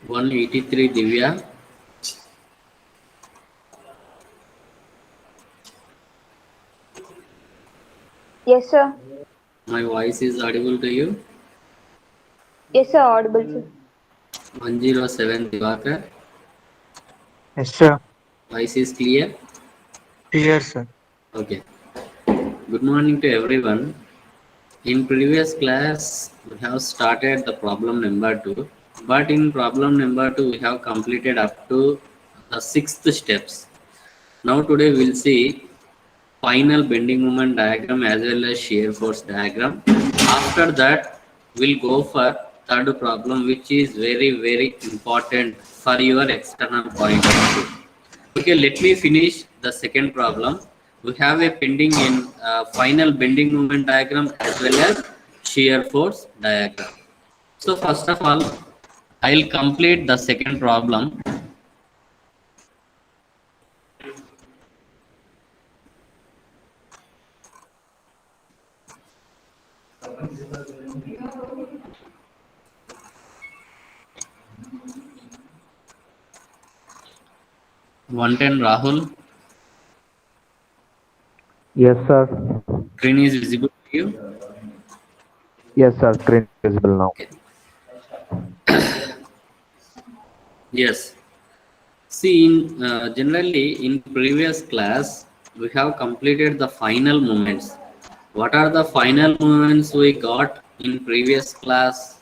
183 Divya. Yes, sir. My voice is audible to you. Yes, sir. Audible, sir. 107 Divakar. Yes, sir. Voice is clear. Clear, sir. Okay. Good morning to everyone. In previous class, we have started the problem number 2. But in problem number 2, we have completed up to the sixth steps. Now today we'll see final bending moment diagram as well as shear force diagram. After that, we'll go for third problem, which is very important for your external point of view. Okay, let me finish the second problem. We have a pending in final bending moment diagram as well as shear force diagram. So first of all, I'll complete the second problem. One ten Rahul, Yes, sir. screen is visible to you. Yes, sir. Screen is visible now. Okay. Yes. See, in generally in previous class we have completed the final movements. What are the final movements we got in previous class?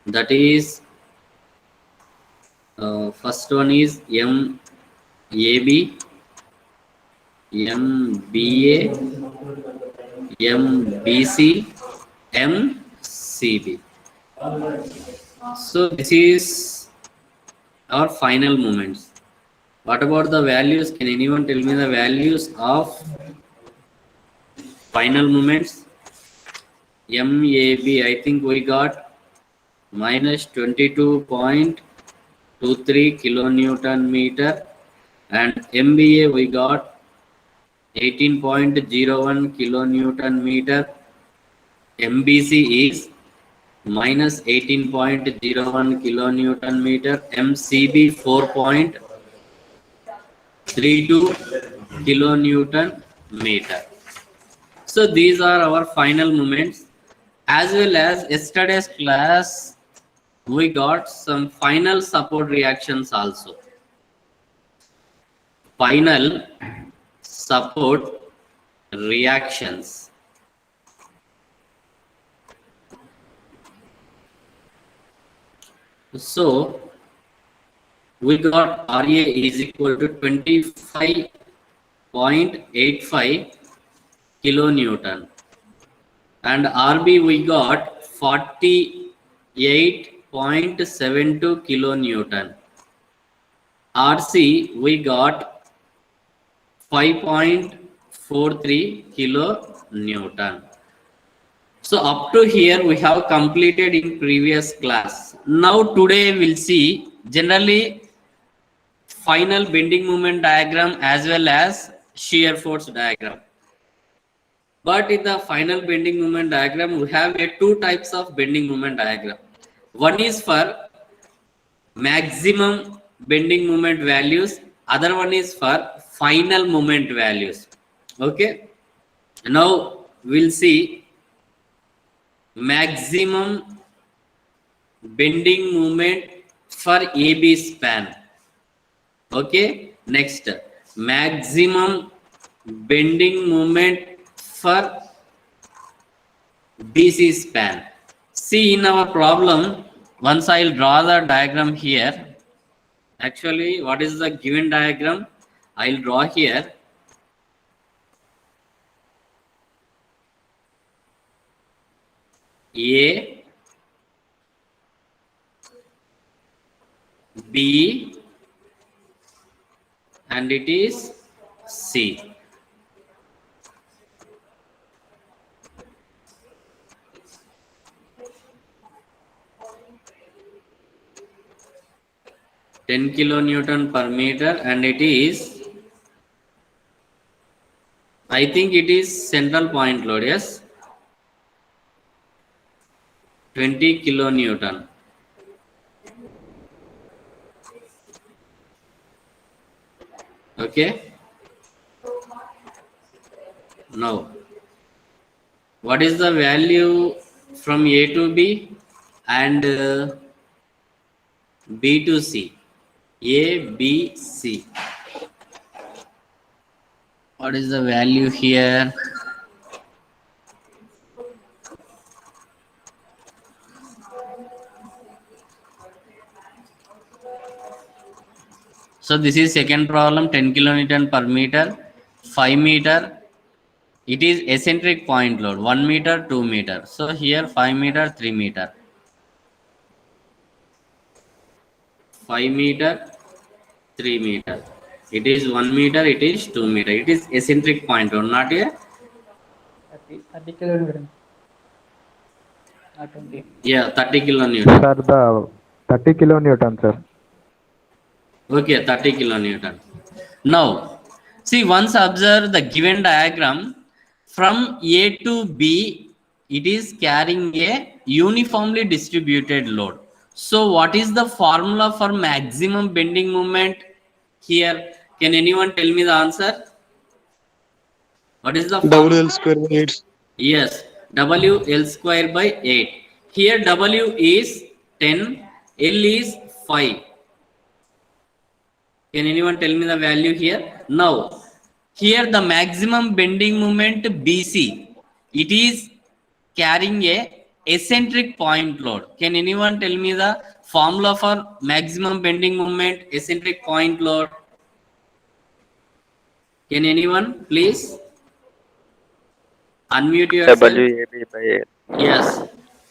That is, first one is MAB, MBA, MBC, MCB. So this is our final movements. What about the values? Can anyone tell me the values of final movements? MAB, I think we got minus 22.23 kilonewton meter, and MBA we got 18.01 kilonewton meter. MBC is minus 18.01 kilonewton meter. MCB 4.32 kilonewton meter. So these are our final moments. As well as yesterday's class, we got some final support reactions also. Final support reactions. So we got RA is equal to 25.85 kilonewton, and RB we got 48.72 kilonewton. RC we got 5.43 kilonewton. So up to here we have completed in previous class. Now today we'll see generally final bending moment diagram as well as shear force diagram. But in the final bending moment diagram, we have two types of bending moment diagram. One is for maximum bending moment values, other one is for final moment values. Okay, now we'll see maximum bending moment for AB span. Okay, next maximum bending moment for BC span. See, in our problem, once I'll draw the diagram here. Actually, what is the given diagram? I'll draw here. A, B, and it is C. Ten kilonewton per meter, and it is, I think it is central point load, yes, 20 kilonewton. Okay. Now, what is the value from A to B and B to C? A, B, C. What is the value here? So this is second problem, 10 kilonewton per meter, 5 meter. It is eccentric point load, 1 meter, 2 meter. So here 5 meter, 3 meter. 5 meter, 3 meter. It is 1 meter, it is 2 meter. It is eccentric point load, not a 30 kilonewton. Not 20. yeah 30 kilonewton. Sir, the 30 kilonewton, sir. Okay, 30 kilonewton. Now, see, once observe the given diagram, from A to B, it is carrying a uniformly distributed load. So, what is the formula for maximum bending moment here? Can anyone tell me the answer? What is the formula? WL square by 8. Yes, WL square by 8. Here W is 10, L is 5. Can anyone tell me the value here? Now, here the maximum bending moment BC, it is carrying a eccentric point load. Can anyone tell me the formula for maximum bending moment eccentric point load? Can anyone please unmute yourself? WAB by L. Yes,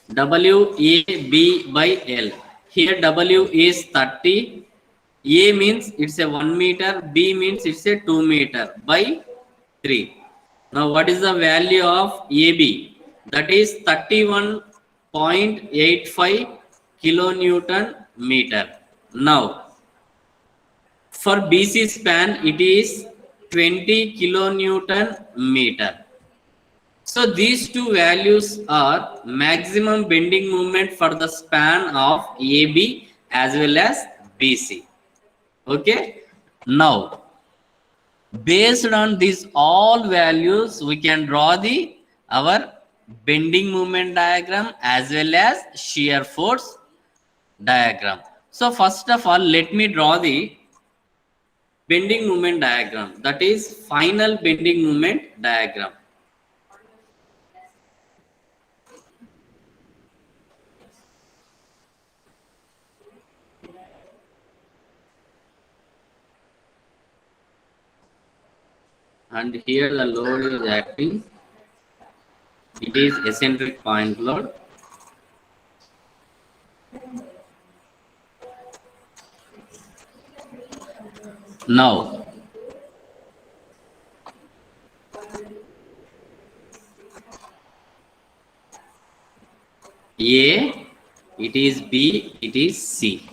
WAB by L. Here W is 30. A means it's a 1 meter, B means it's a 2 meter by 3. Now, what is the value of AB? That is 31.85 kilonewton meter. Now, for BC span, it is 20 kilonewton meter. So these two values are maximum bending moment for the span of AB as well as BC. Okay. Now, based on these all values, we can draw our bending moment diagram as well as shear force diagram. So first of all, let me draw the bending moment diagram, that is final bending moment diagram. And here the load is acting. It is eccentric point load. Now, A, it is B, it is C.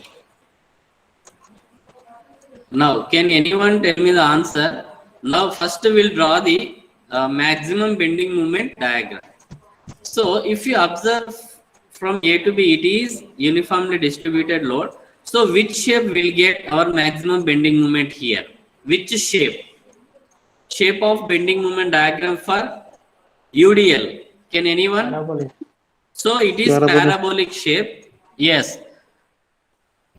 Now, can anyone tell me the answer? Now, first we'll draw the maximum bending moment diagram. So, if you observe from A to B, it is uniformly distributed load. So, which shape will get our maximum bending moment here? Which shape? Shape of bending moment diagram for UDL. Can anyone? Parabolic. So, it is parabolic shape. Yes.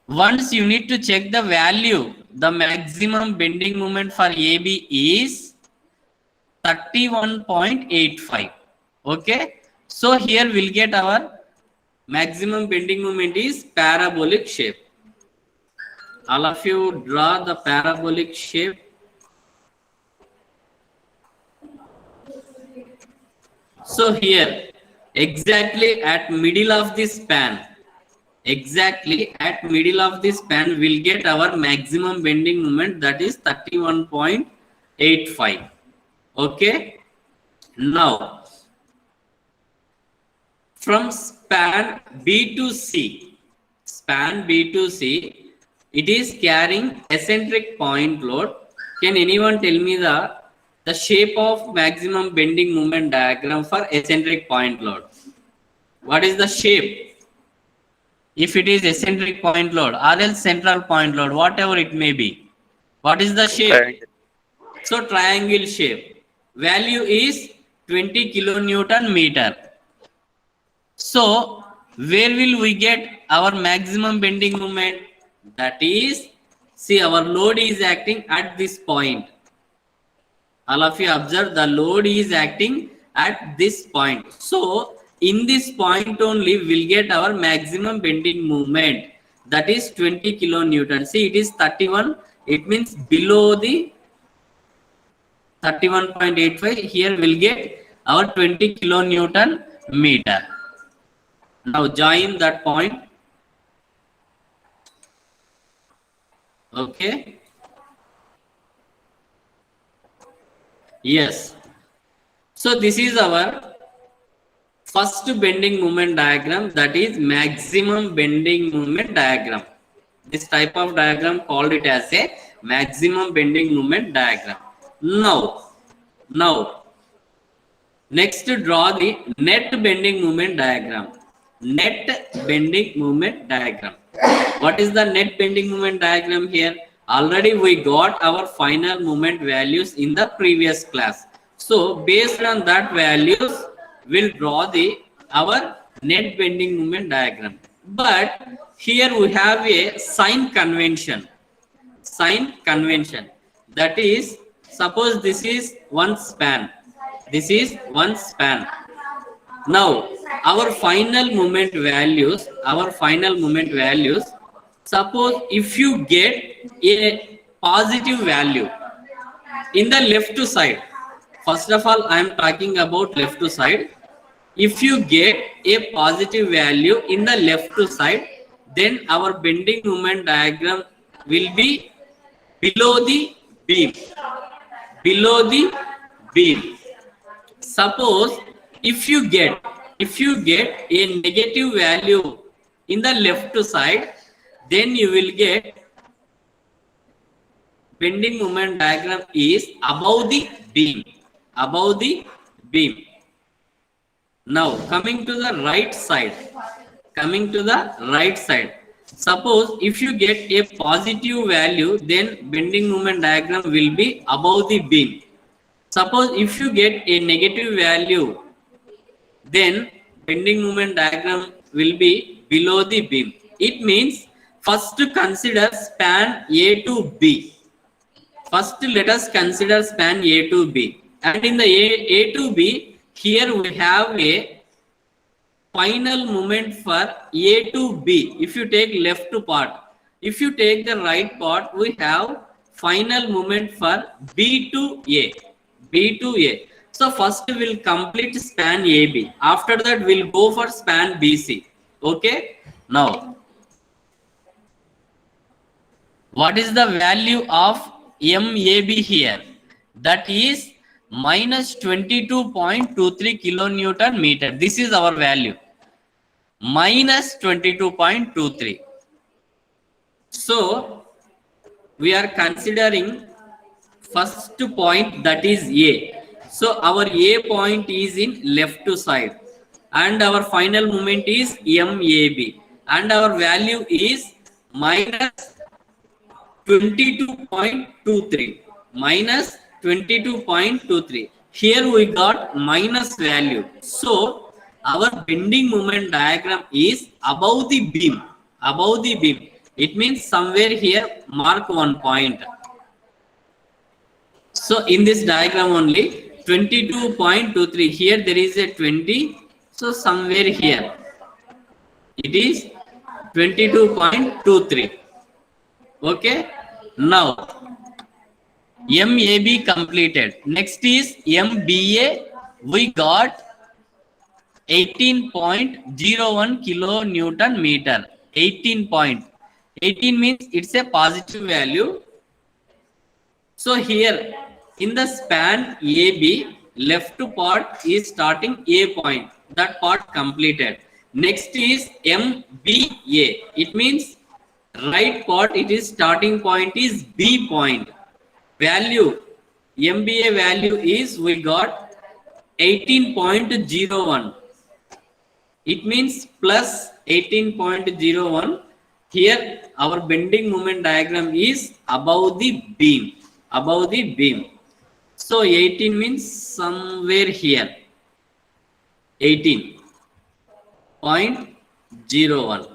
Once you need to check the value, the maximum bending moment for AB is 31.85. Okay. So here we'll get our maximum bending moment is parabolic shape. All of you draw the parabolic shape. So here, exactly at middle of this span, we'll get our maximum bending moment, that is 31.85. Okay. Now, from span B to C, it is carrying eccentric point load. Can anyone tell me the shape of maximum bending moment diagram for eccentric point load? What is the shape? If it is eccentric point load or else central point load, whatever it may be. What is the shape? Triangle. So triangle shape. Value is 20 kilonewton meter. So where will we get our maximum bending moment? That is, see, our load is acting at this point. All of you observe, the load is acting at this point. So in this point only we'll get our maximum bending moment, that is 20 kilonewton. See, it is 31. It means below the 31.85. Here we'll get our 20 kilonewton meter. Now join that point. Okay. Yes. So this is our first bending moment diagram, that is maximum bending moment diagram. This type of diagram called it as a maximum bending moment diagram. Now next draw the net bending moment diagram. Net bending moment diagram. What is the net bending moment diagram here? Already we got our final moment values in the previous class. So based on that values, we'll draw our net bending moment diagram. But here we have a sign convention. Sign convention. That is, suppose this is one span. This is one span. Now our final moment values, suppose if you get a positive value in the left side, first of all I am talking about left side. If you get a positive value in the left side, then our bending moment diagram will be below the beam. Below the beam. Suppose if you get a negative value in the left side, then you will get bending moment diagram is above the beam. Above the beam. Now coming to the right side. Suppose if you get a positive value, then bending moment diagram will be above the beam. Suppose if you get a negative value, then bending moment diagram will be below the beam. It means first consider span A to B. First let us consider span A to B. And in the A to B, here we have a final moment for A to B. If you take left part, if you take the right part, we have final moment for B to A. B to A. So first we'll complete span AB. After that we'll go for span BC. Okay. Now, what is the value of MAB here? That is minus 22.23 kilonewton meter. This is our value. Minus 22.23. So we are considering first point, that is A. So our A point is in left side and our final moment is MAB and our value is minus 22.23. Minus 22.23. Here we got minus value. So our bending moment diagram is above the beam. Above the beam. It means somewhere here mark one point. So in this diagram only 22.23. Here there is a 20. So somewhere here it is 22.23. Okay. Now MAB completed. Next is MBA. We got 18.01 kilonewton meter. 18 means it's a positive value. So here in the span AB, left part is starting A point. That part completed. Next is MBA. It means right part, it is starting point is B point. Value, MBA value is we got 18.01. It means plus 18.01. here our bending moment diagram is above the beam, above the beam. So 18 means somewhere here, 18.01,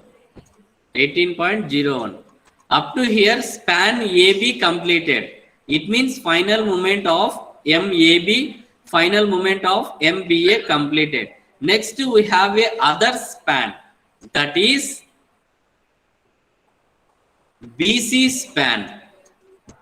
18.01. Up to here span AB completed. It means final moment of MAB, final moment of MBA completed. Next we have a other span, that is BC span,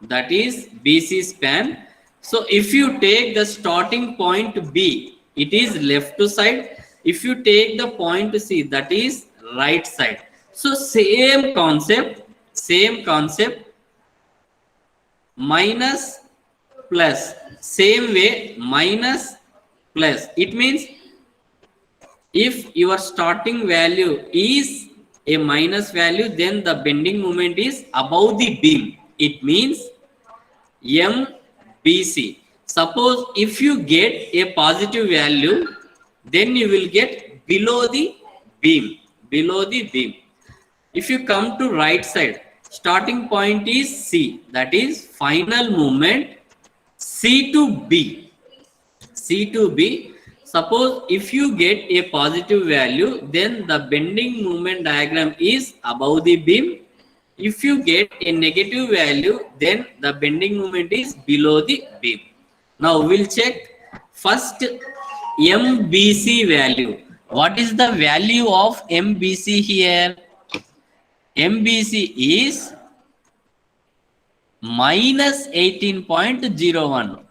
that is BC span. So if you take the starting point B, it is left side. If you take the point C, that is right side. So same concept, minus plus, same way minus plus. It means if your starting value is a minus value, then the bending moment is above the beam. It means MBC. Suppose if you get a positive value, then you will get below the beam, below the beam. If you come to right side, starting point is C, that is final movement C to B, C to B. Suppose if you get a positive value, then the bending moment diagram is above the beam. If you get a negative value, then the bending moment is below the beam. Now we'll check first MBC value. What is the value of MBC here? MBC is minus 18.01.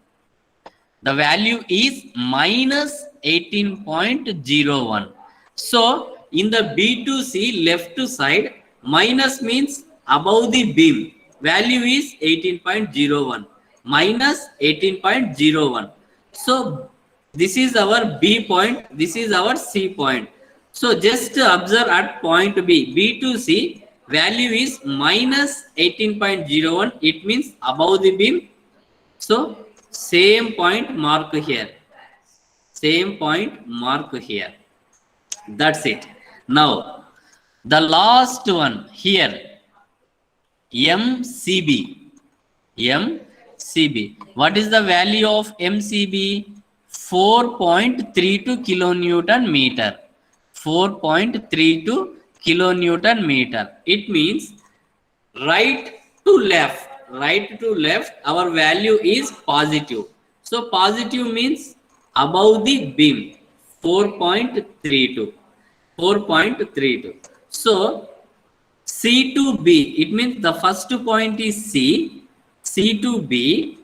The value is minus 18.01. So in the B2C left side, minus means above the beam, value is 18.01 minus 18.01. So this is our B point, this is our C point. So just observe at point B, B2C value is minus 18.01. It means above the beam. So same point mark here, same point mark here. That's it. Now the last one here, MCB. MCB. What is the value of MCB? 4.32 kilonewton meter. 4.32 kilonewton meter. It means right to left, right to left, our value is positive. So positive means above the beam, 4.32, 4.32. So C to B, it means the first point is C, C to B,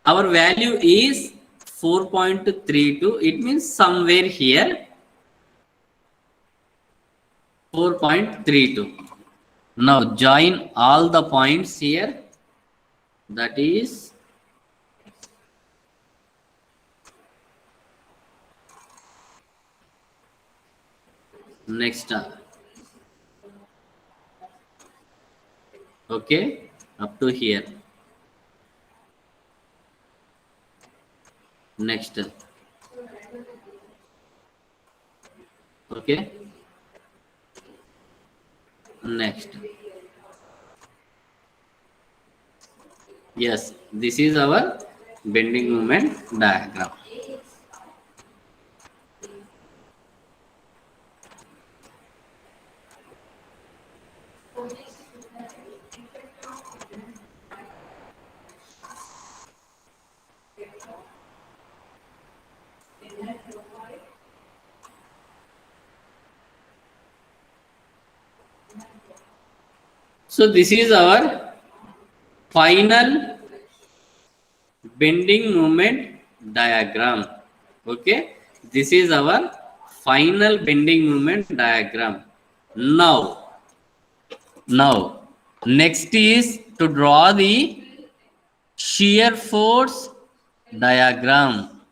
our value is 4.32. It means somewhere here, 4.32. Now join all the points here, that is next. Okay, up to here. Next. Okay, next. Yes, this is our bending moment diagram. So this is our final bending moment diagram. Okay, this is our final bending moment diagram. Now next is to draw the shear force diagram.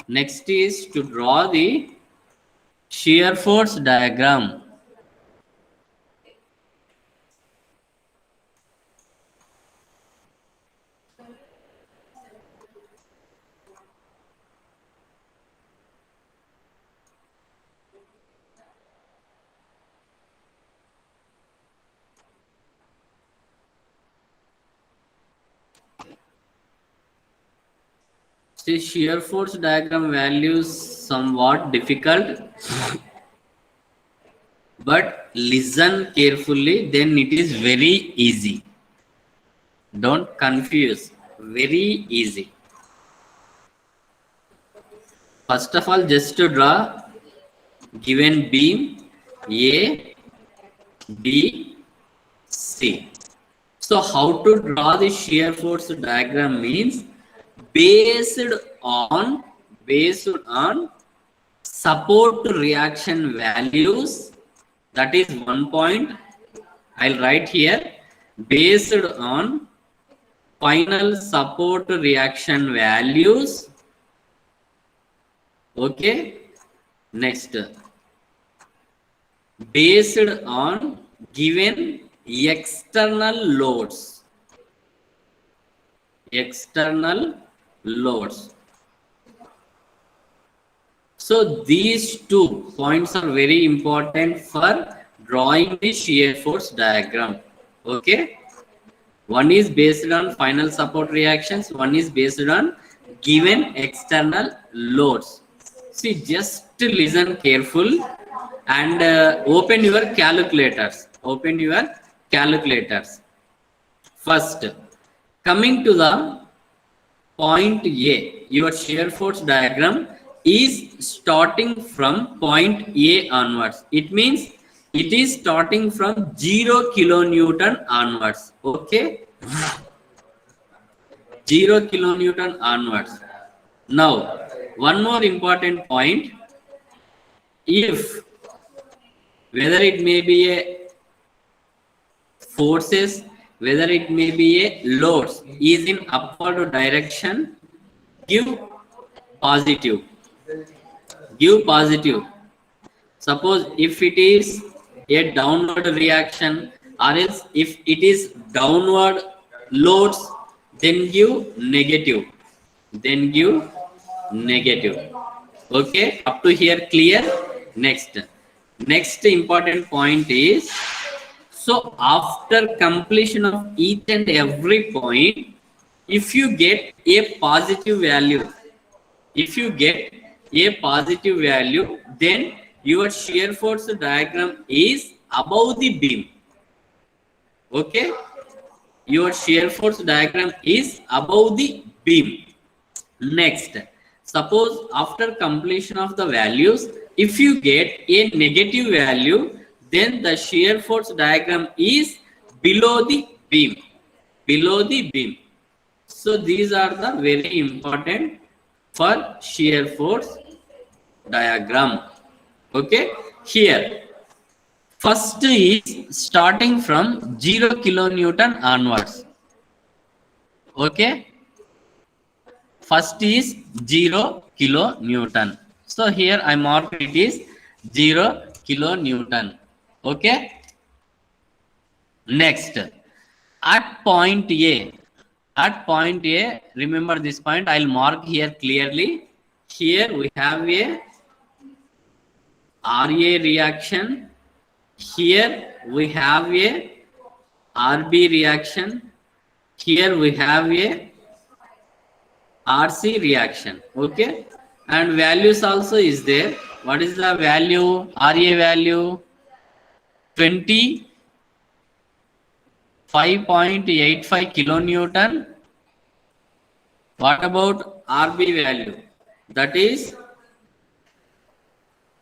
Next is to draw the shear force diagram. See, shear force diagram values somewhat difficult, but listen carefully, then it is very easy. Don't confuse, very easy. First of all, just to draw given beam A, B, C. So how to draw the shear force diagram means based on support reaction values. That is one point. I'll write here based on final support reaction values. Okay. Next, based on given external loads. External loads. So these 2 points are very important for drawing the shear force diagram. Okay. One is based on final support reactions. One is based on given external loads. See, just listen careful and open your calculators. Open your calculators. First, coming to the point A, your shear force diagram is starting from point A onwards. It means it is starting from 0 kilonewton onwards. Okay, 0 kilonewton onwards. Now, one more important point. If whether it may be a forces, whether it may be a loads is in upward direction, give positive. Give positive. Suppose if it is a downward reaction, or else if it is downward loads, then give negative. Then give negative. Okay, up to here clear. Next important point is, so after completion of each and every point, if you get a positive value, then your shear force diagram is above the beam. Okay, your shear force diagram is above the beam. Next, suppose after completion of the values, if you get a negative value, then the shear force diagram is below the beam. Below the beam. So these are the very important for shear force diagram. Okay, here first is starting from 0 kilonewton onwards. Okay, first is 0 kilonewton. So here I mark it is 0 kilonewton. Okay. Next, at point A, remember this point, I'll mark here clearly. Here we have a RA reaction. Here we have a RB reaction. Here we have a RC reaction. Okay, and values also is there. What is the value? RA value 25.85 kilonewton. What about RB value? That is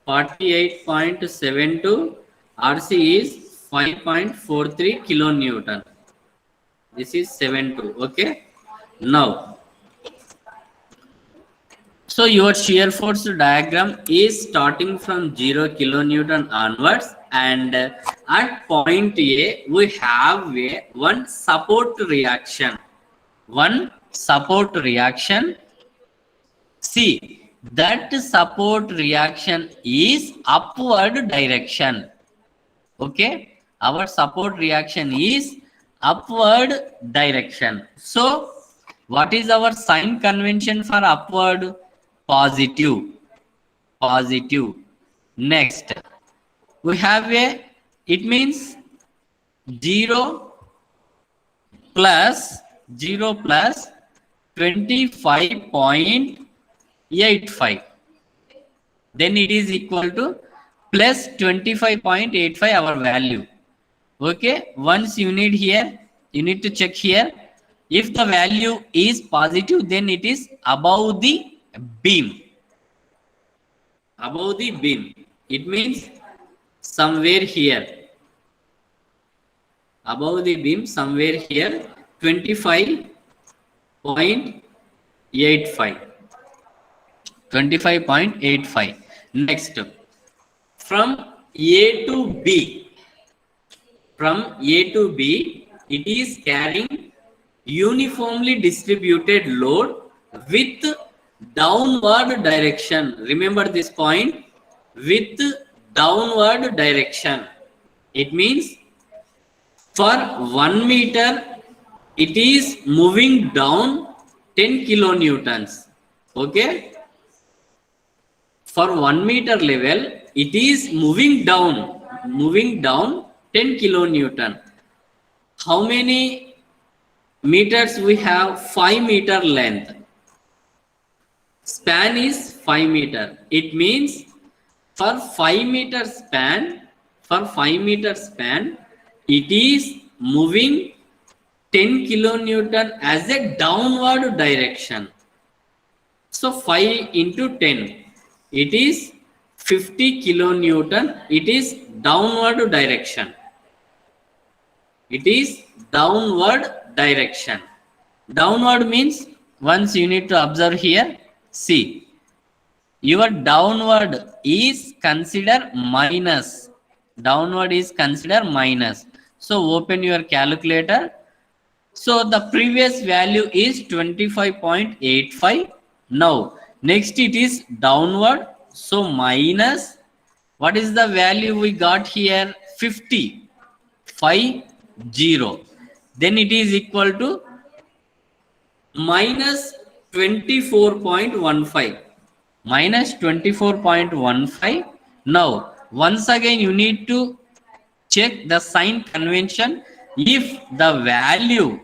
48.72. RC is 5.43 kilonewton. This is 72. Okay. Now, so your shear force diagram is starting from 0 kilonewton onwards, and at point A we have one support reaction. See, that support reaction is upward direction. Okay, our support reaction is upward direction. So what is our sign convention for upward? Positive. Next, we have it means 0 plus 25.85. Then it is equal to plus 25.85 our value. Okay, once you need here, you need to check here. If the value is positive, then it is above the beam. Above the beam. It means somewhere here. Above the beam, somewhere here, 25.85. 25.85. Next, from A to B. From A to B, it is carrying uniformly distributed load with downward direction. Remember this point, with downward direction. It means for 1 meter, it is moving down 10 kilonewtons. Okay. For 1 meter level, it is moving down 10 kilonewton. How many meters we have? 5 meter length. Span is 5 meter. It means for 5 meter span, it is moving 10 kilonewton as a downward direction. So 5 into 10, it is 50 kilonewton. It is downward direction. It is downward direction. Downward means, once you need to observe here, see, your downward is considered minus. Downward is considered minus. So open your calculator. So the previous value is 25.85. Now next it is downward. So minus, what is the value we got here? 50. Then it is equal to minus 24.15. Minus 24.15. Now once again you need to check the sign convention. If the value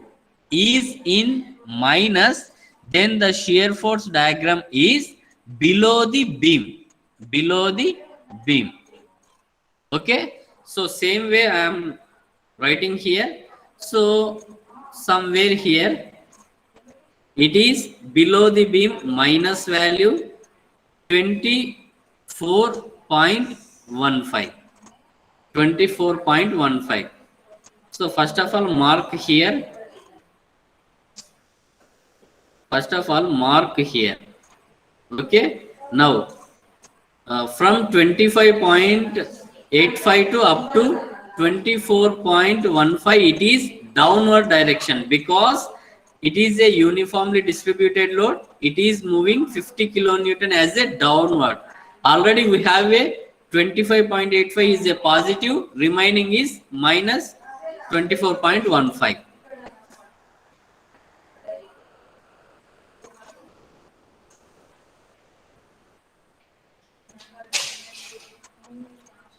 is in minus, then the shear force diagram is below the beam. Below the beam. Okay. So same way I am writing here. So somewhere here it is below the beam, minus value 24.15. 24.15. So first of all mark here. Okay. Now from 25.85 to up to 24.15, it is downward direction because it is a uniformly distributed load. It is moving 50 kilonewton as a downward. Already we have a 25.85 is a positive, remaining is minus 24.15.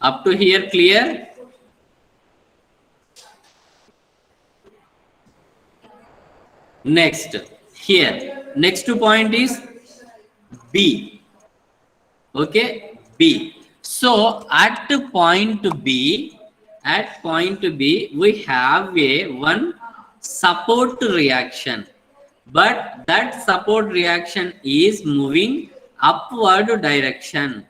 Up to here clear? Next, here, next point is B. Okay, B. So at point B, we have a one support reaction, but that support reaction is moving upward direction.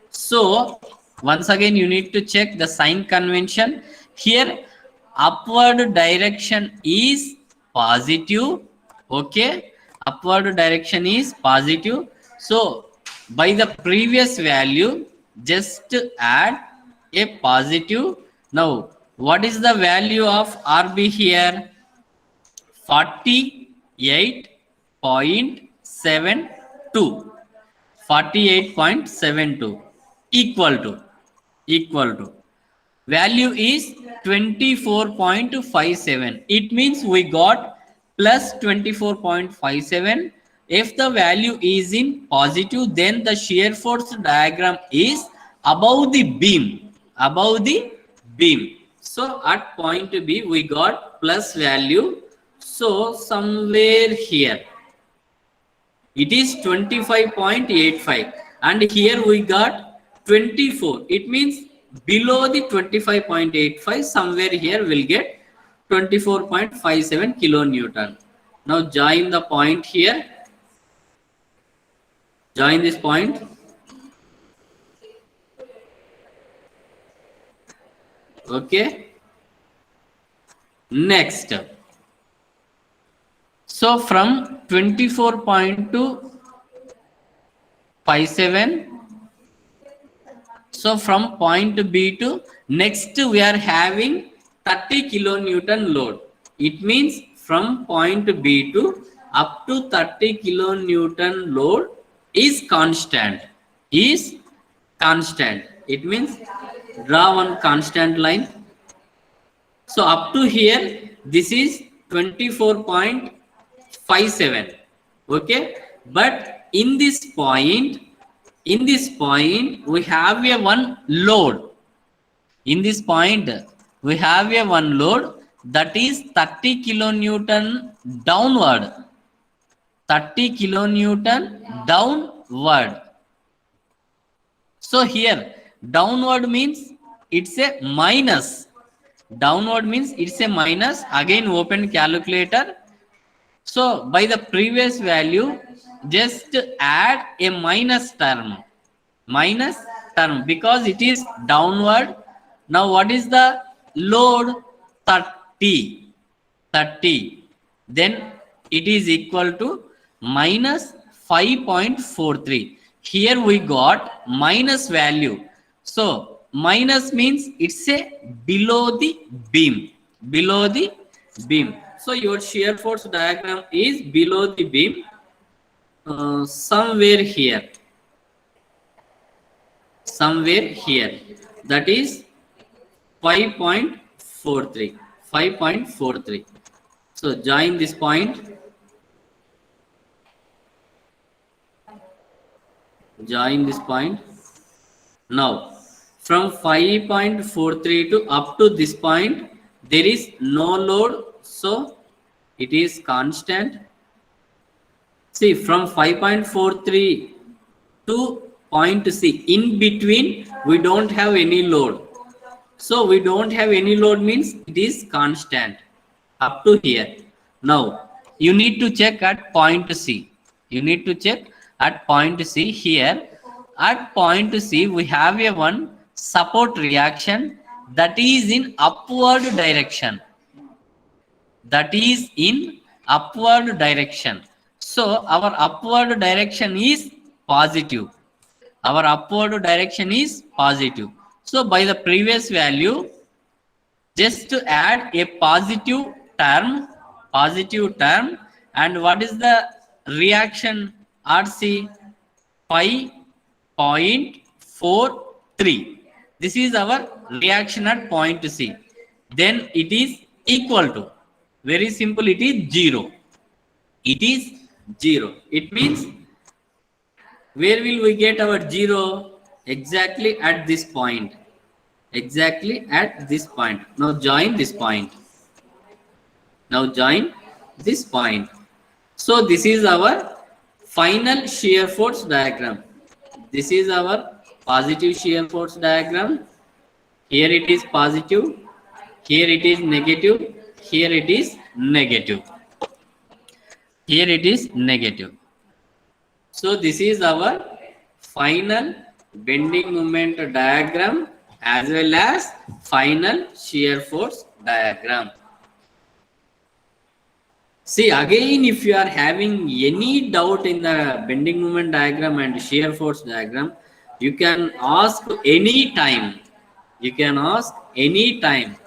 So once again you need to check the sign convention. Here upward direction is positive. Okay, upward direction is positive. So by the previous value, just add a positive. Now what is the value of RB here? 48.72. 48.72 equal to value is 24.57. It means we got plus 24.57. If the value is in positive, then the shear force diagram is above the beam. So at point B we got plus value. So somewhere here it is 25.85 and here we got 24. It means below the 25.85 somewhere here we'll get 24.57 kilonewton. Now join the point here. Join this point. Okay. Next. So from 24.257, so from point B to next we are having 30 kilonewton load. It means from point B to up to 30 kilonewton load is constant. Is constant. It means draw one constant line. So up to here, this is 24.57. Okay, but in this point, we have a one load. In this point, we have a one load that is 30 kilonewton downward. 30 kilonewton downward. So here, downward means it's a minus. Downward means it's a minus. Again open calculator. So by the previous value, just add a minus term. Minus term because it is downward. Now what is the load? 30. 30. Then it is equal to minus 5.43. Here we got minus value. So minus means it's a below the beam. Below the beam. So your shear force diagram is below the beam. Somewhere here. Somewhere here. That is 5.43. 5.43. So join this point. Join this point. Now from 5.43 to up to this point there is no load, so it is constant. See, from 5.43 to point C, in between we don't have any load. So we don't have any load means it is constant up to here. Now you need to check at point C. You need to check at point C. Here at point C we have a one support reaction that is in upward direction. That is in upward direction. So our upward direction is positive. Our upward direction is positive. So by the previous value, just to add a positive term, and what is the reaction RC? 5.43. This is our reaction at point C. Then it is equal to, very simple, it is 0. It is 0. It means where will we get our 0? Exactly at this point. Exactly at this point. Now join this point. Now join this point. So this is our final shear force diagram. This is our positive shear force diagram. Here it is positive. Here it is negative. Here it is negative. Here it is negative. So this is our final bending moment diagram as well as final shear force diagram. See, again, if you are having any doubt in the bending moment diagram and shear force diagram, you can ask any time. You can ask any time.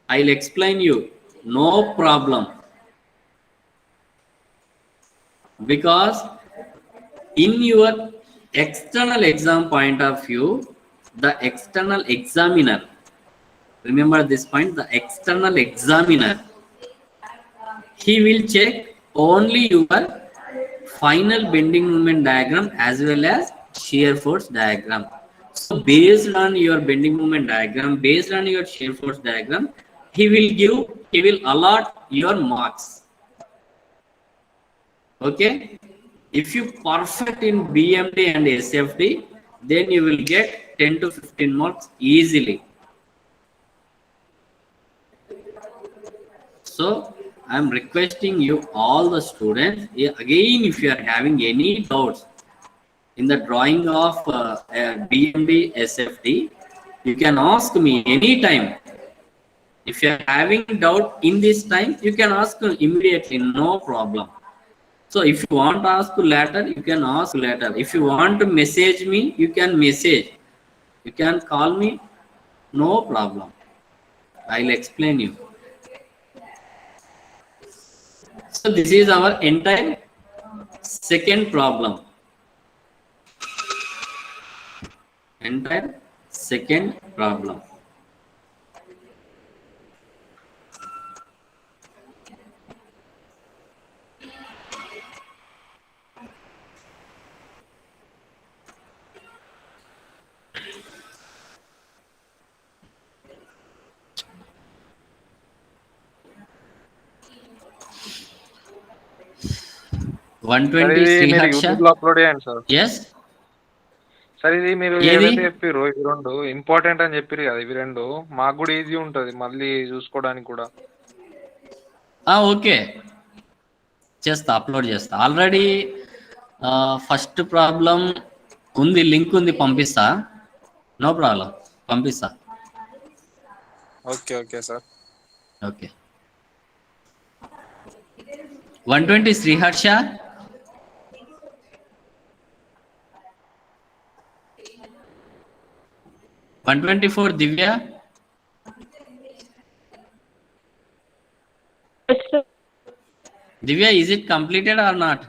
I'll explain you. No problem. Because in your external exam point of view, the external examiner, remember this point, the external examiner, he will check only your final bending moment diagram as well as shear force diagram. So based on your bending moment diagram, based on your shear force diagram, he will allot your marks. Okay, if you perfect in BMD and SFD, then you will get 10 to 15 marks easily. So I am requesting you all the students, again, if you are having any doubts in the drawing of BMD SFD, you can ask me anytime. If you are having doubt in this time, you can ask immediately, no problem. So if you want to ask later, you can ask later. If you want to message me, you can message. You can call me, no problem. I'll explain you. So this is our entire second problem. Entire second problem. Sir 120 ఇది మీరు Sriharsha. YouTube లో upload చేయండి sir. Yes. Sir ఇది మీరు ఏది? ఏవైతే చెప్పారో ఇవి రెండు ఇంపార్టెంట్ అని చెప్పారు కదా, ఇవి రెండు మాకు కూడా ఈజీ ఉంటుంది మళ్ళీ చూసుకోవడానికి కూడా. ఓకే, చేస్తా, అప్లోడ్ చేస్తా. ఆల్రెడీ ఫస్ట్ ప్రాబ్లం ఉంది, లింక్ ఉంది, పంపిస్తా. నో ప్రాబ్లం, పంపిస్తా. Okay okay sir. Okay. 120 Sriharsha. 124 Divya. Yes, sir. Divya, is it completed or not?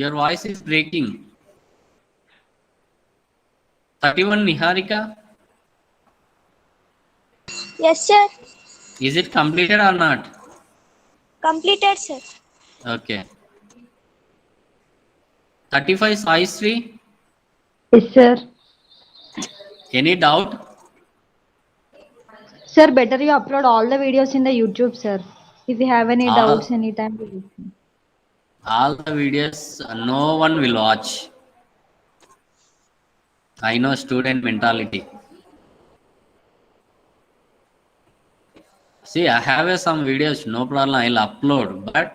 Your voice is breaking. 31 Niharika. Yes, sir. Is it completed or not? Completed, sir. Okay. 35 Sai Sri. Yes, sir. Any doubt? Sir, better you upload all the videos in the YouTube, sir. If you have any All- doubts anytime. All the videos, no one will watch. I know student mentality. See, I have some videos, no problem, I'll upload. But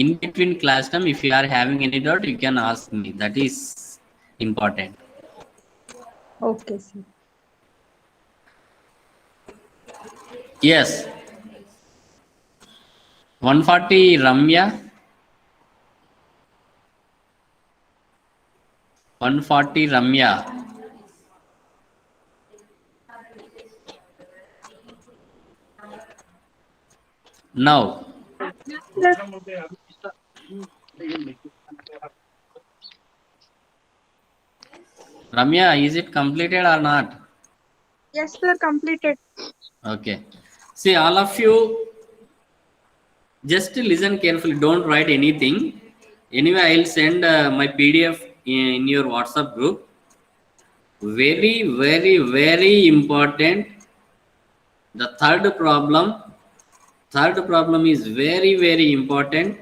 in between class time, if you are having any doubt, you can ask me. That is important. Okay, sir. Yes. 140 Ramya. 140 Ramya. Now, Ramya, is it completed or not? Yes, sir. Completed. Okay. See, all of you, just listen carefully. Don't write anything. Anyway, I'll send my PDF in your WhatsApp group. Very, very, very important. The third problem is very, very important.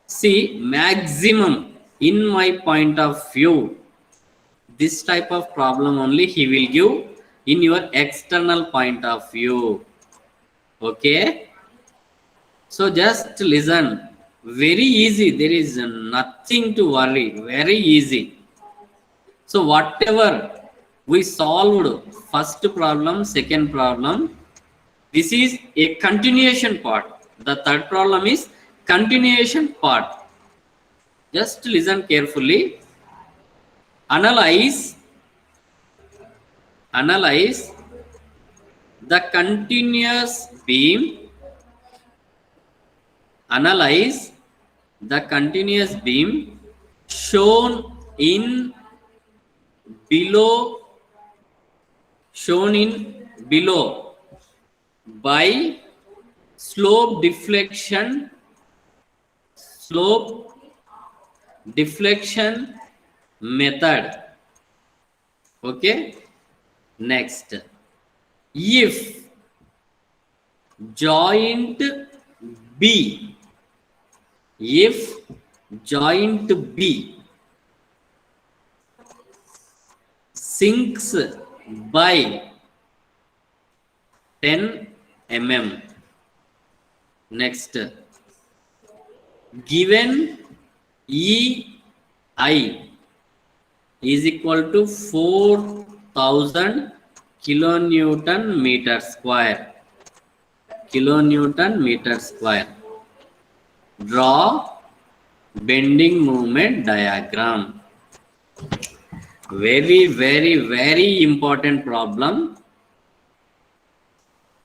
See, maximum, in my point of view, this type of problem only he will give in your external point of view. Okay, so just listen. Very easy, there is nothing to worry, very easy. So whatever we solved, first problem, second problem, this is a continuation part. The third problem is continuation part. Just listen carefully. Analyze the continuous beam. Analyze the continuous beam shown in below by slope deflection method. Okay. Next, if joint B, if joint B sinks by 10 mm. Next, given EI is equal to 4,000 kilonewton meter square. Kilonewton meter square. Draw bending moment diagram. Very, very, very important problem.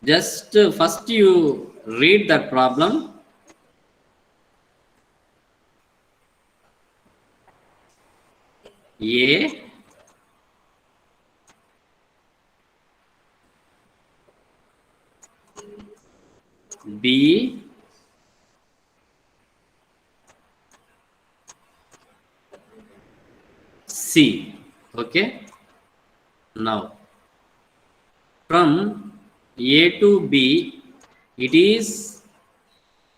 Just first you read that problem. A, B, C. Okay. Now, from A to B, it is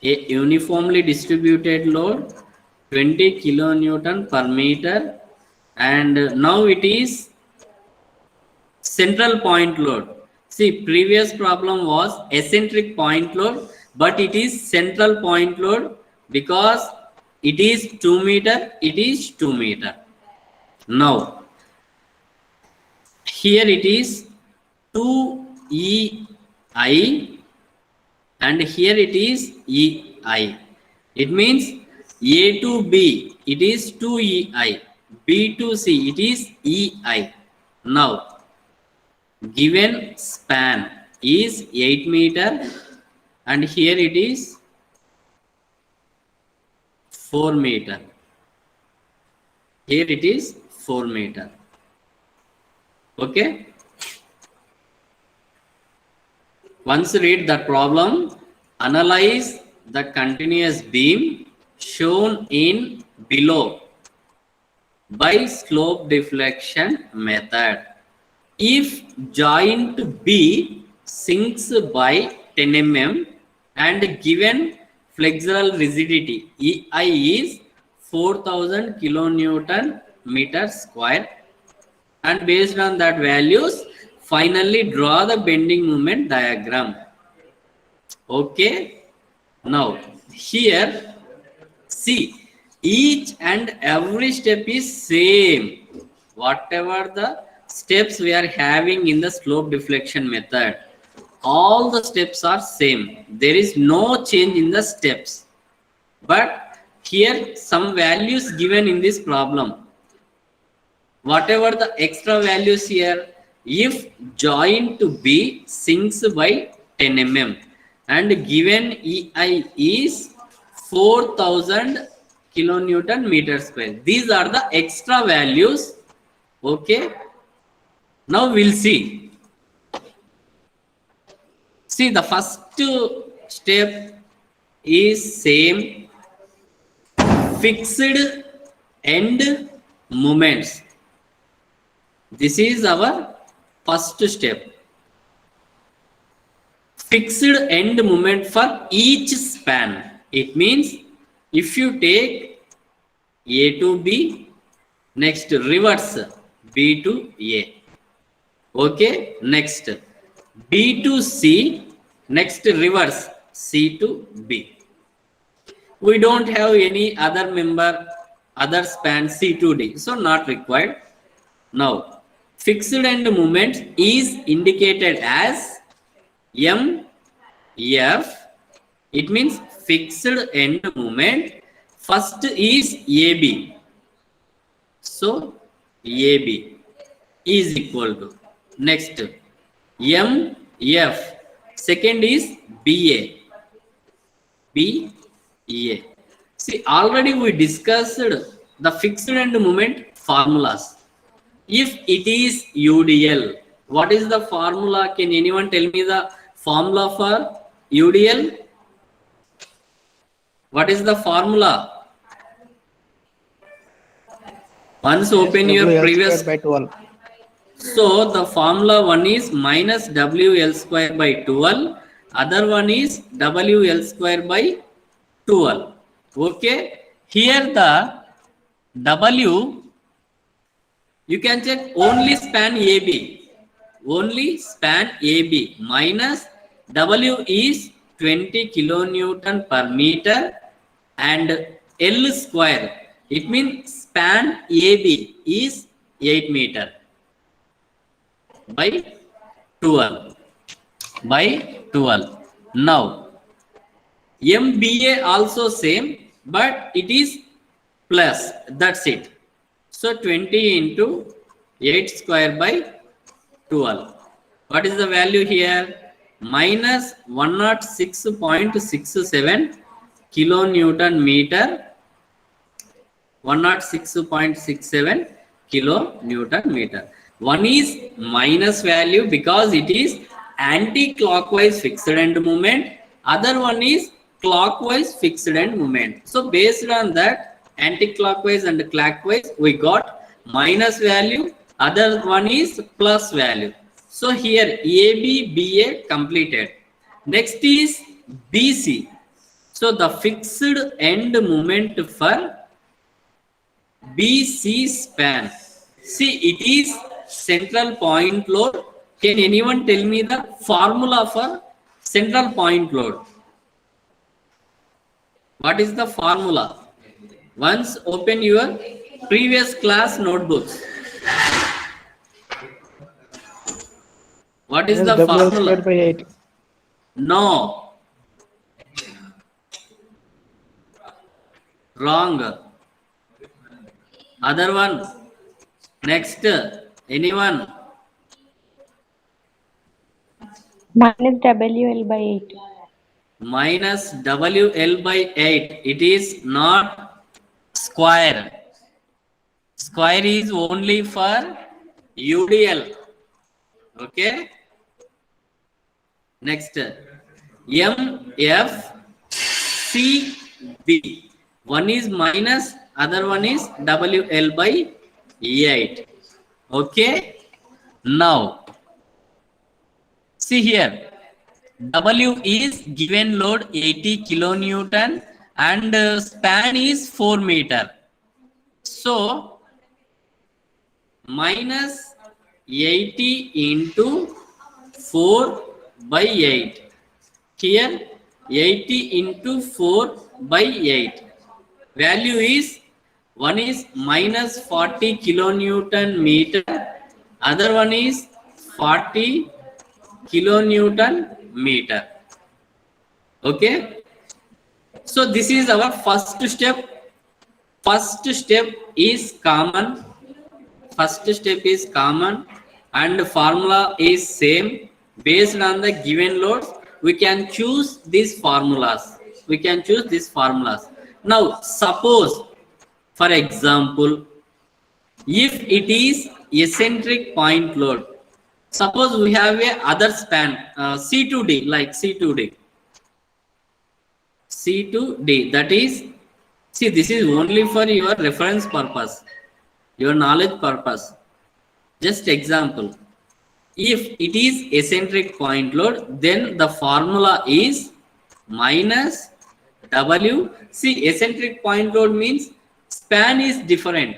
a uniformly distributed load, 20 kilonewton per meter, and now it is central point load. See, previous problem was eccentric point load, but it is central point load because it is 2 meter, it is 2 meter. Now, here it is 2EI and here it is EI. It means A to B, it is 2EI. B to C, it is EI. Now, given span is 8 meter and here it is 4 meter. Here it is 4 meter. Okay. Once read the problem, analyze the continuous beam shown in below by slope deflection method. If joint B sinks by 10 mm and given flexural rigidity EI is 4,000 kilonewton meter square, and based on that values, finally draw the bending moment diagram. Okay. Now, here, see, each and every step is same. Whatever the steps we are having in the slope deflection method, all the steps are same. There is no change in the steps. But here, some values given in this problem. Whatever the extra values here, if joint B sinks by 10 mm and given EI is 4,000 kilonewton meter square. These are the extra values. Okay. Now we'll see. See, the first step is same. Fixed end moments. This is our first step. Fixed end moment for each span. It means if you take A to B, next reverse B to A. Okay, next B to C, next reverse C to B. We don't have any other member, other span C to D, so not required. Now, fixed end moment is indicated as MF. It means fixed end moment. First is AB. So, AB is equal to, next, MF. Second is BA. BA. See, already we discussed the fixed end moment formulas. If it is UDL, what is the formula? Can anyone tell me the formula for UDL? What is the formula? Once open your previous. by 12. So the formula one is minus WL square by 12, other one is WL square by 12. Okay, here the W, you can check only span AB, only span AB, minus W is 20 kilonewton per meter and L square, it means span AB is 8 meter by 12 by 12. Now MBA also same, but it is plus, that's it. So 20 into 8 square by 12. What is the value here? Minus 106.67 kilonewton meter, 106.67 kilonewton meter. One is minus value because it is anti-clockwise fixed end moment. Other one is clockwise fixed end moment. So based on that, anti-clockwise and clockwise, we got minus value. Other one is plus value. So here AB, BA completed. Next is BC. So the fixed end moment for BC span. See, it is central point load. Can anyone tell me the formula for central point load? What is the formula? Once open your previous class notebooks. What is the WL formula? squared by 8. No. Wrong. Other one. Next. Anyone? Minus WL by 8. Minus WL by 8. It is not square. Square is only for UDL. Okay. Next. MFCB. One is minus, other one is WL by 8. Okay. Now, see here. W is given load 80 kilonewton and span is 4 meter. So minus 80 into 4 by 8. Here 80 into 4 by 8. Value is, one is minus 40 kilonewton meter, other one is 40 kilonewton meter. Okay. So this is our first step. First step is common. First step is common and formula is same. Based on the given loads, we can choose these formulas. We can choose these formulas. Now suppose, for example, if it is eccentric point load, suppose we have a other span C2D, like C2D. C2D, that is, see, this is only for your reference purpose, your knowledge purpose. Just example. If it is eccentric point load, then the formula is minus W. See, eccentric point load means span is different.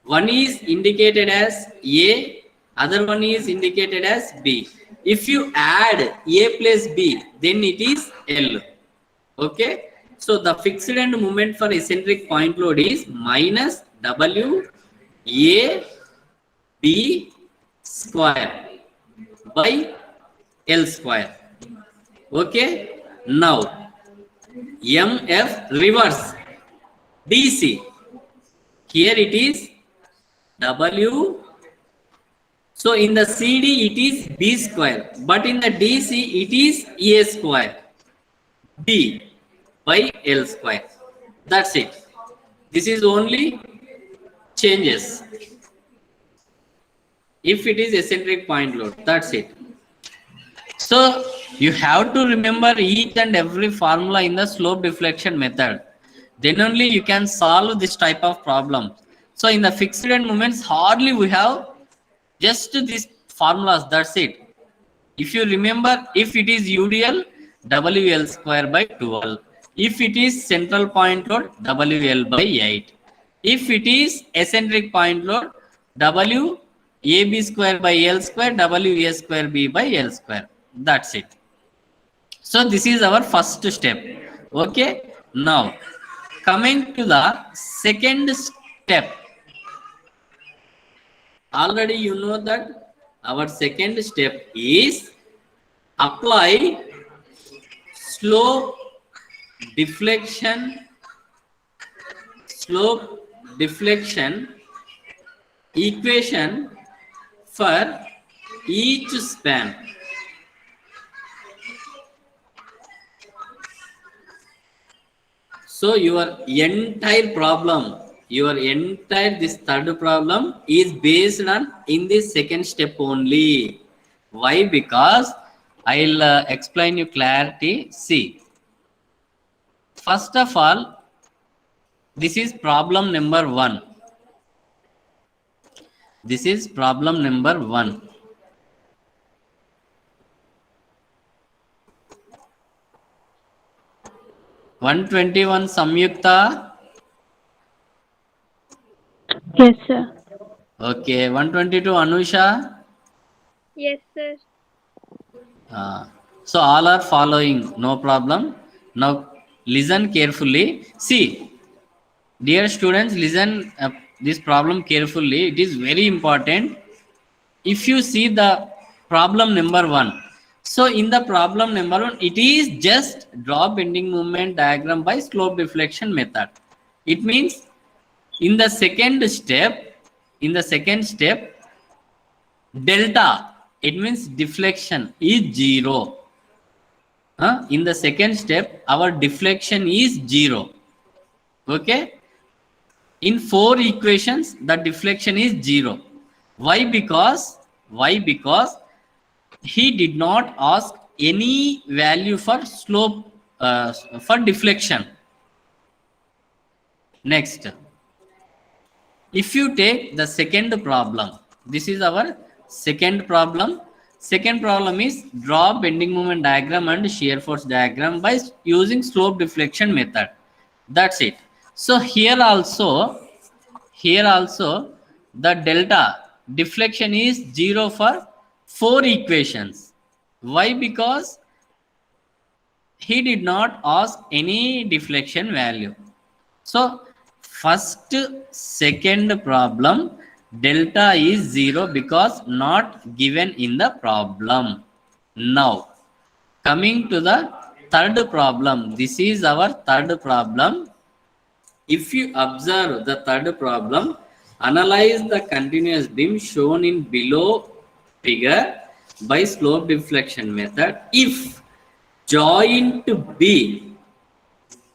One is indicated as A, other one is indicated as B. If you add A plus B, then it is L. Okay. So the fixed end moment for eccentric point load is minus W A B square by L square. Okay. Now MF reverse DC. Here it is W. So in the CD it is B square, but in the DC it is A square B by L square. That's it. This is only changes. If it is eccentric point load, that's it. So you have to remember each and every formula in the slope deflection method. Then only you can solve this type of problem. So in the fixed end moments, hardly we have Just these formulas, that's it. If you remember, if it is UDL, WL square by 12. If it is central point load, WL by 8. If it is eccentric point load, WAB square by L square, WA square B by L square. That's it. So this is our first step. Okay. Now, coming to the second step. Already you know that our second step is apply slope deflection equation for each span. So your entire problem, this third problem is based on in this second step only. Why? Because I'll explain you clarity. See, first of all, this is problem number 1. This is problem number 1. (121) Samyukta. Yes, sir. Okay, 122 Anusha. Yes, sir. So all are following, no problem. Now listen carefully. See, dear students, listen this problem carefully. It is very important. If you see the problem number 1, so in the problem number 1, it is just draw bending moment diagram by slope deflection method. It means in the second step, delta, it means deflection is 0. In the second step, our deflection is 0. Okay. In 4 equations, the deflection is 0. Why? Because he did not ask any value for slope for deflection. Next, if you take the second problem, this is our second problem. Second problem is draw bending moment diagram and shear force diagram by using slope deflection method. That's it. So here also the delta deflection is 0 for 4 equations. Why? Because he did not ask any deflection value. So first, second problem, delta is 0 because not given in the problem. Now coming to the third problem, this is our third problem. If you observe the third problem, analyze the continuous beam shown in below figure by slope deflection method. If joint B,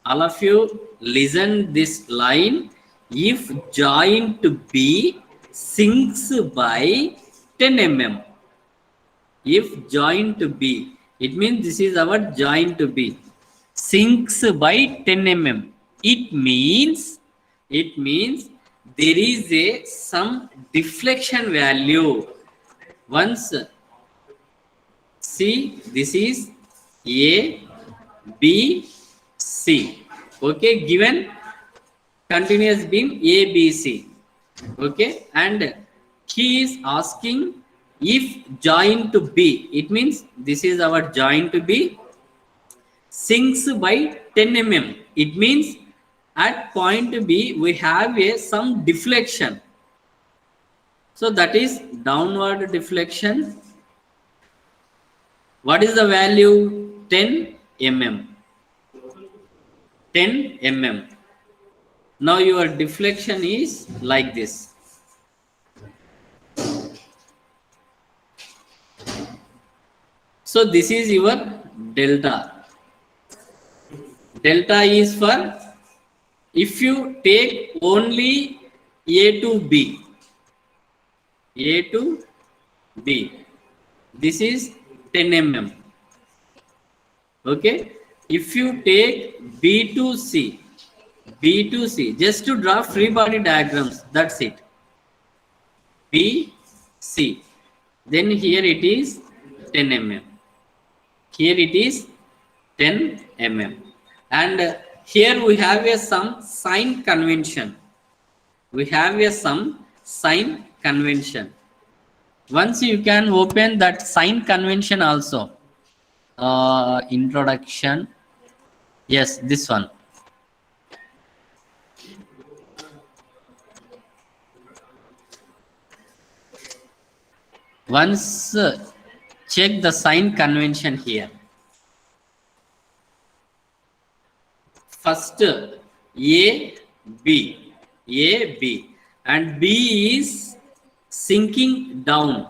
all of you listen this line, if joint B sinks by 10 mm, if joint B, it means this is our joint B, sinks by 10 mm, it means there is some deflection value. Once see, this is A, B, C. Okay, given continuous beam A, B, C. Okay, and he is asking if joint B, it means this is our joint B, sinks by 10 mm. It means at point B we have some deflection. So that is downward deflection. What is the value? 10 mm. 10 mm. Now your deflection is like this. So this is your delta. Delta is for if you take only A to B. A to B. This is 10 mm. Okay. If you take B to C, just to draw free body diagrams, that's it. B, C. Then here it is 10 mm. Here it is 10 mm. And here we have some sign convention. We have some sign convention. Once you can open that sign convention also. Introduction. Yes, this one. Once check the sign convention here. First A, B, and B is sinking down.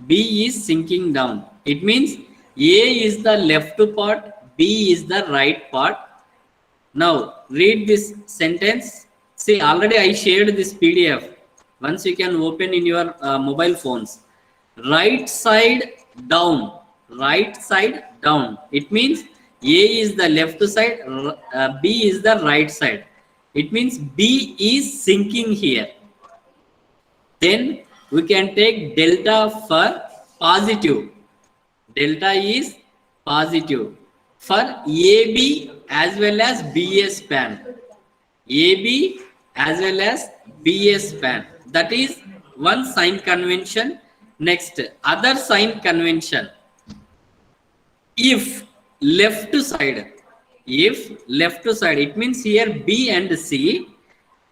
B is sinking down. It means A is the left part, B is the right part. Now read this sentence. See, already I shared this PDF. Once you can open in your mobile phones. Right side down. Right side down. It means A is the left side, B is the right side. It means B is sinking here. Then we can take delta for positive. Delta is positive for AB as well as BA span. AB as well as BA span. That is one sign convention. Next, other sign convention. If left side, it means here B and C.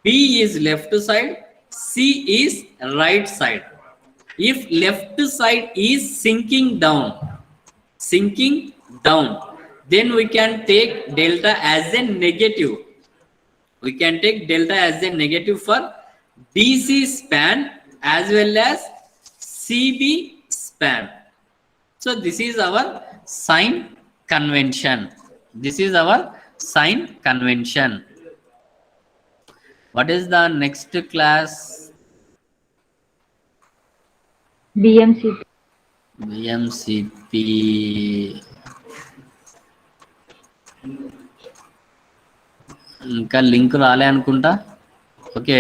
B is left side, C is right side. If left side is sinking down, then we can take delta as a negative. We can take delta as a negative for BC span as well as CB span. So this is our sign convention. This is our sign convention. What is the next class? BMCP. BMCP. ఇంకా link రాలే అనుకుంటా. Okay.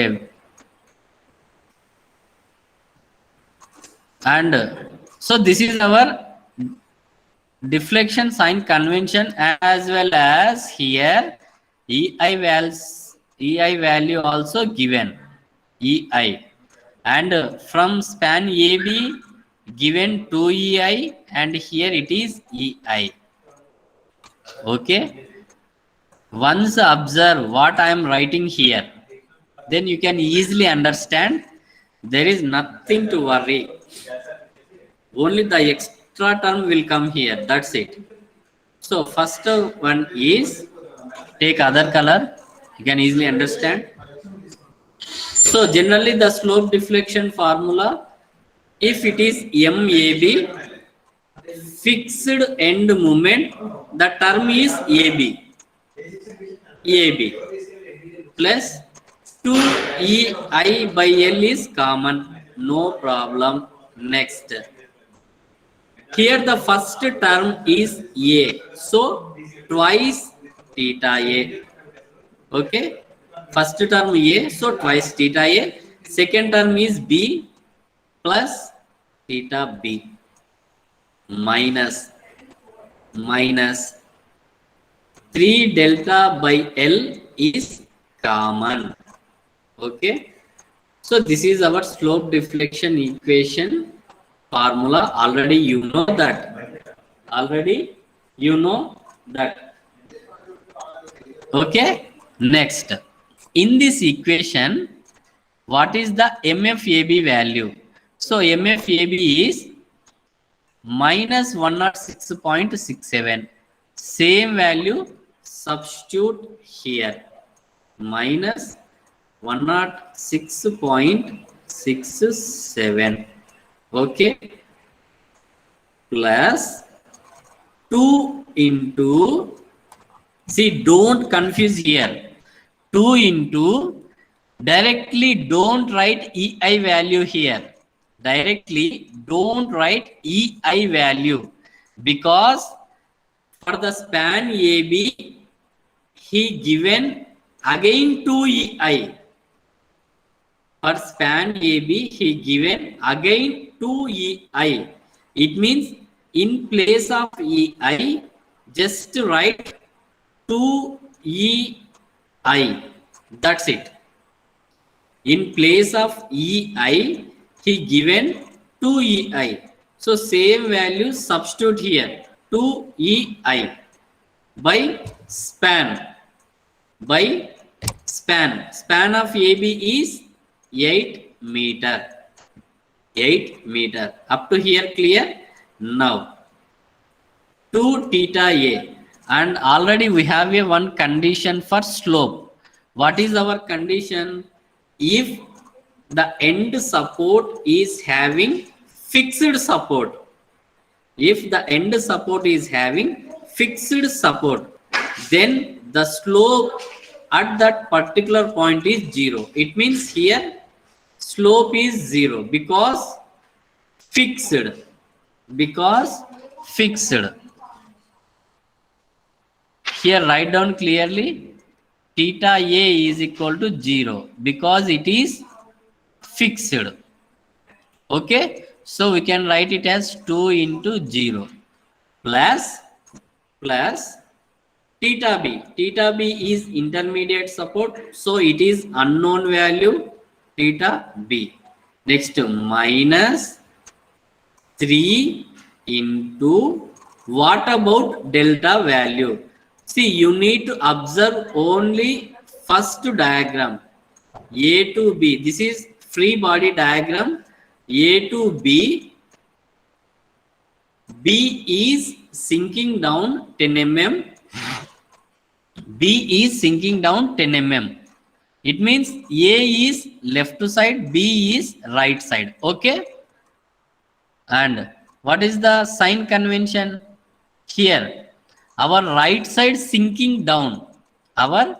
And so this is our deflection sign convention, as well as here EI value also given, EI, and from span AB given 2 EI, and here it is EI. Okay, once observe what I am writing here, then you can easily understand. There is nothing to worry. Only the extra term will come here. That's it. So first one is, take other color. You can easily understand. So generally the slope deflection formula, if it is MAB, fixed end moment, the term is AB plus 2EI by L is common, no problem. Next, here the first term is A, so twice theta A. Okay, first term A, so twice theta A. Second term is B plus theta B minus 3 delta by L is common. Okay, so this is our slope deflection equation formula. Already you know that. Okay, next, in this equation, what is the MFAB value? So MFAB is minus 106.67. Same value substitute here, minus 106.67. okay, plus 2 into, see, don't confuse here, 2 into, directly don't write EI value here. Directly don't write EI value, because for the span AB he given again 2 EI. For span AB, he given again 2EI. It means in place of EI, just write 2EI. That's it. In place of EI, he given 2EI. So same value substitute here, 2EI by span. By span. Span of AB is 8 meter. 8 meter. Up to here clear? Now, 2 theta A. And already we have a one condition for slope. What is our condition? If the end support is having fixed support. If the end support is having fixed support, then the slope at that particular point is 0. It means here slope is 0 because fixed. Because fixed. Here write down clearly, theta A is equal to 0 because it is fixed. Okay, so we can write it as 2 into 0 plus theta B. Theta B is intermediate support, so it is unknown value theta B. Next, minus 3 into, what about delta value? See, you need to observe only first diagram, A to B. This is free body diagram, A to B. B is sinking down 10 mm. B is sinking down 10 mm. It means A is left side, B is right side. Okay. And what is the sign convention? Here, our right side sinking down. Our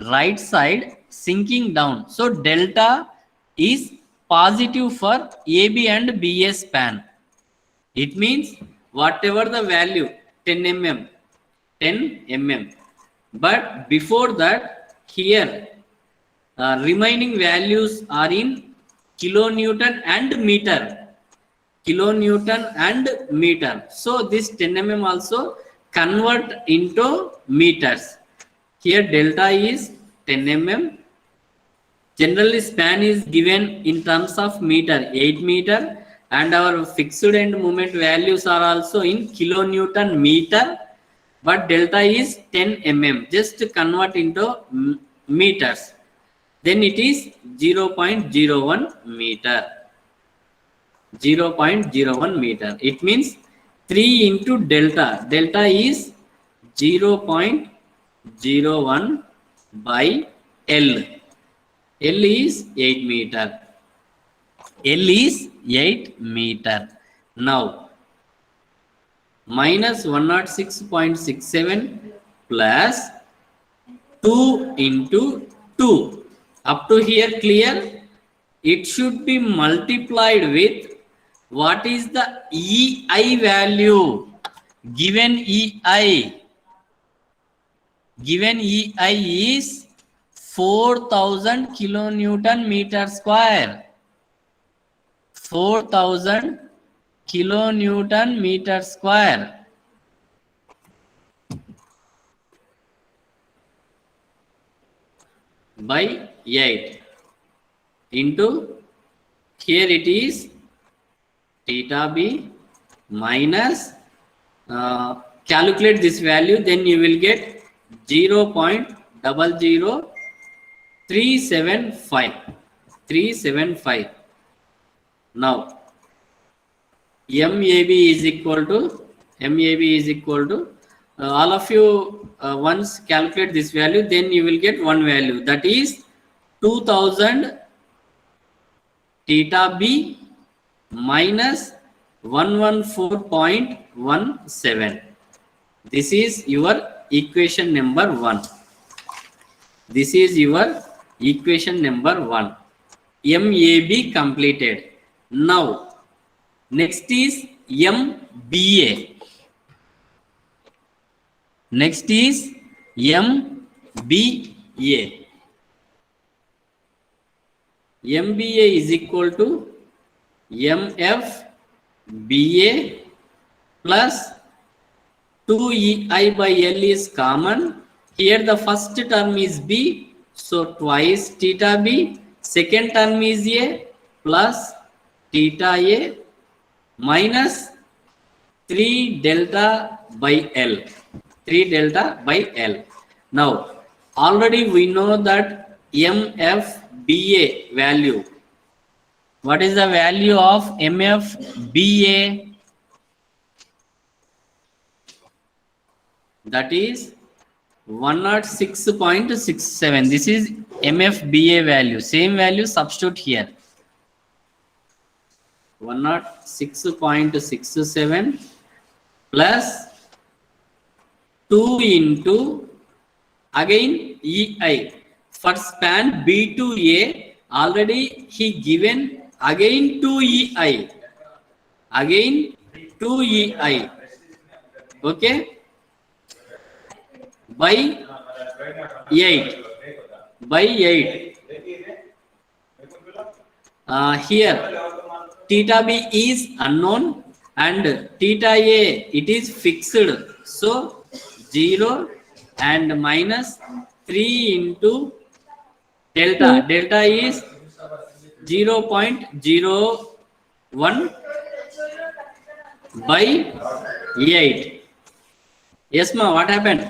right side sinking down. So delta is positive for AB and BA span. It means whatever the value, 10 mm, 10 mm. But before that, here remaining values are in kilonewton and meter. Kilonewton and meter. So this 10 mm also convert into meters. Here delta is 10 mm. Generally span is given in terms of meter, 8 meter, and our fixed end moment values are also in kilonewton meter, but delta is 10 mm. Just convert into meters. Then it is 0.01 meter. 0.01 meter. It means 3 into delta. Delta is 0.01 by L. L is 8 meter. L is 8 meter. Now, minus 106.67 plus 2 into 2. Up to here clear? It should be multiplied with what is the EI value? Given EI. Given EI is 4000 kilonewton meter square. 4000 kilonewton meter square. By 8 into, here it is theta B minus, calculate this value, then you will get 0.00375. Now MAB is equal to all of you once calculate this value, then you will get one value, that is 2000 theta B minus 114.17. This is your equation number 1. This is your equation number 1. MAB completed. Now, next is MBA. Next is MBA. MBA is equal to MFBA plus 2EI by L is common. Here the first term is B, so twice theta B. Second term is A plus theta A minus 3 delta by L. 3 delta by L. Now, already we know that MFBA value. What is the value of MFBA? That is 106.67. This is MFBA value. Same value substitute here. 106.67 plus 2 into again EI. For span B to A, already he given again 2 EI. Again 2 EI. Okay? By 8. By 8. Here theta B is unknown and theta A it is fixed. So 0 and minus 3 into delta. Delta is 0.01 by 8. Yes, ma, what happened?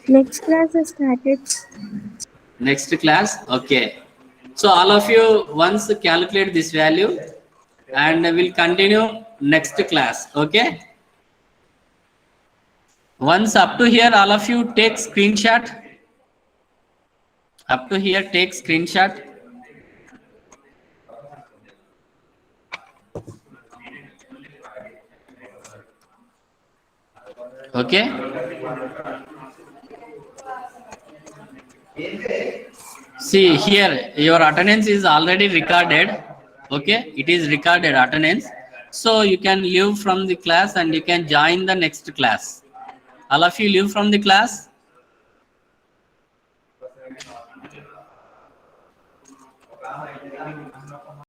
Next class has started. Next class, okay. So all of you once calculate this value and we'll continue next class, okay? Once up to here, all of you take screenshot. Up to here, take screenshot. Okay. See here, your attendance is already recorded. Okay, it is recorded attendance. So you can leave from the class and you can join the next class. All of you leave from the class.